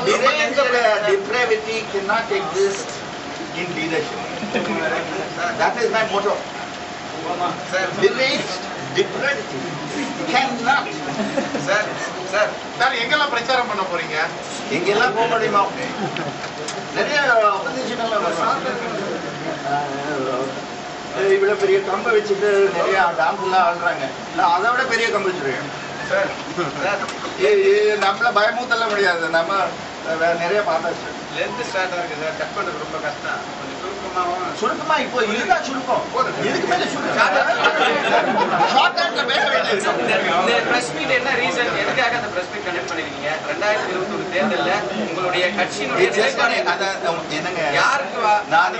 depravity cannot exist in leadership. That is my motto. Deranged depravity cannot. Sir எங்கெல்லாம் பிரச்சாரம் பண்ண போறீங்க? எங்கெல்லாம் போக முடியுமா? நிறைய opposition எல்லாம் வரும். இவ்வளவு பெரிய கம்பை வச்சுட்டு நிறைய டான்ஸ் எல்லாம் ஆடுறாங்க. நான் அதை விட பெரிய கம்பு வச்சிருக்கேன். நம்மள பயமுத்தல முடியாது. நம்ம நிறைய பார்த்தாச்சு. லென்த் ஸ்டார்ட் இருக்கு சார், கட் பண்றது ரொம்ப கஷ்டம். கொஞ்சம் சுருக்கமா இப்போ இதுதான் சுருக்கம். இதுக்கு மேல ஷார்ட்கட்ல பேச வேண்டியது. இந்த பிரஸ் மீட் என்ன ரீசன், எதுக்காக அந்த பிரஸ் மீட் கண்டக்ட் பண்ணிருக்கீங்க? 2021 தேர்தல்ல உங்களுடைய கட்சியினுடைய என்னங்க யாருக்கு நான்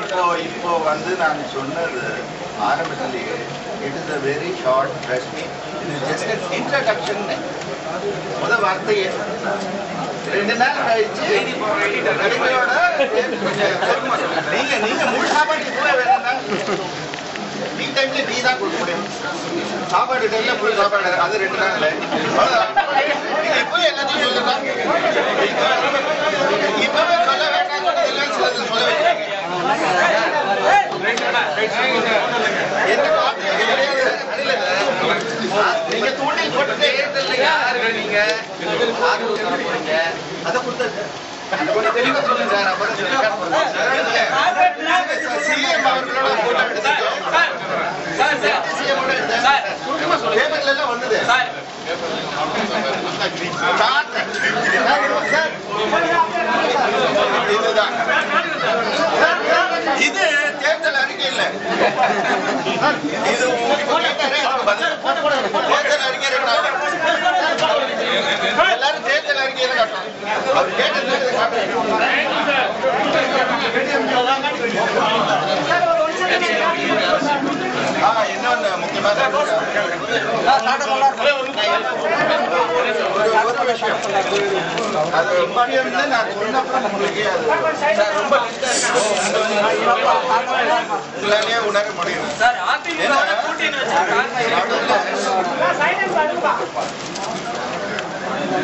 இப்போ வந்து நான் சொன்னது ஆரம்பத்திலேயே it is a very short press meet. இது just an introduction. முத வார்த்தையே 2 நாள் கழிச்சு நடிகரோட நீங்க முழு சாப்பாடு இப்பவே வேணும்னா டீ டைம்ல டீ தான் கொடுக்க முடியும். சாப்பாடு டைம்ல ஃபுல் சாப்பாடு, அது 2 நாள்ல நீங்க இப்போ எல்லாத்தையும் சொல்லுங்க. இப்பவே சொல்ல வேண்டாம், சொல்ல வைக்கிறீங்க. என்ன வார்த்தை கிடையாது. நீங்க தூண்டில் போட்டு யாரு நீங்க போறீங்க அதை கொடுத்தது கொஞ்சம் தெளிவா சொல்லுங்க. சிஎம் அவர்களோட போட்டோ எடுத்துட்டோம். பேப்பர்ல எல்லாம் வந்தது. இதுதான் இது தேர்தல் அறிக்கை இல்ல. இது தேர்தல் அறிக்கை எல்லாரும் தேர்தல் அறிக்கை அவர் கேட்டது. இன்னொன்னு முக்கியமான ஒரு விஷயம், அது முக்கியம் நான் சொன்னப்ப உங்களுக்கு ரொம்ப உங்களாலேயே உணர முடியும்.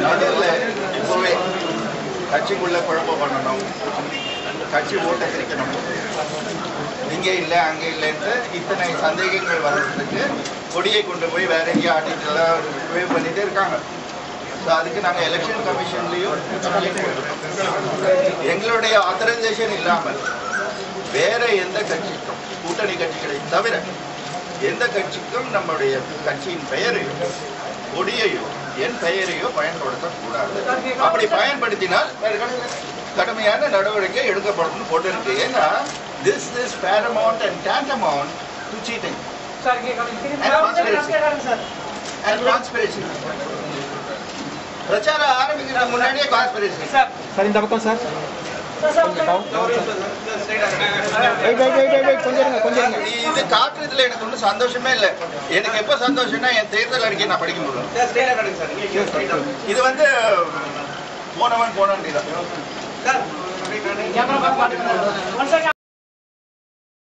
நடுவில் இப்போவே கட்சிக்குள்ள குழப்பம் பண்ணணும், கட்சி ஓட்டை பிரிக்கணும், இங்கே இல்லை அங்கே இல்லைன்ட்டு இத்தனை சந்தேகங்கள் வர்றதுக்கு கொடியை கொண்டு போய் வேற எங்கேயும் ஆட்டிட்டுலாம் வேவ் பண்ணிட்டே இருக்காங்க. ஸோ அதுக்கு நாங்கள் எலெக்ஷன் கமிஷன்லேயும் எங்களுடைய ஆத்தரைசேஷன் இல்லாமல் வேற எந்த கட்சிக்கும், கூட்டணி கட்சிகளை தவிர எந்த கட்சிக்கும் நம்முடைய கட்சியின் பெயரையோ கொடியையோ என் பெயரையோ பயன்படுத்தக்கூடாது. அப்படி பயன்படுத்தினால் கடுமையான நடவடிக்கை எடுக்கப்படும் போட்டிருக்கு. ஏன்னா this is paramount and tantamount to cheating and conspiracy. பிரச்சாரம் ஆரம்பிக்கிறதுக்கு முன்னாடியே கான்ஸ்பிரசி. சார் இந்த பக்கம் சார் இது காட்டுறதுல எனக்கு ஒன்றும் சந்தோஷமே இல்லை. எனக்கு எப்ப சந்தோஷம்னா என் தேர்தல் அறிக்கை நான் படிக்க முடியும். இது வந்து போனவன் போனான்.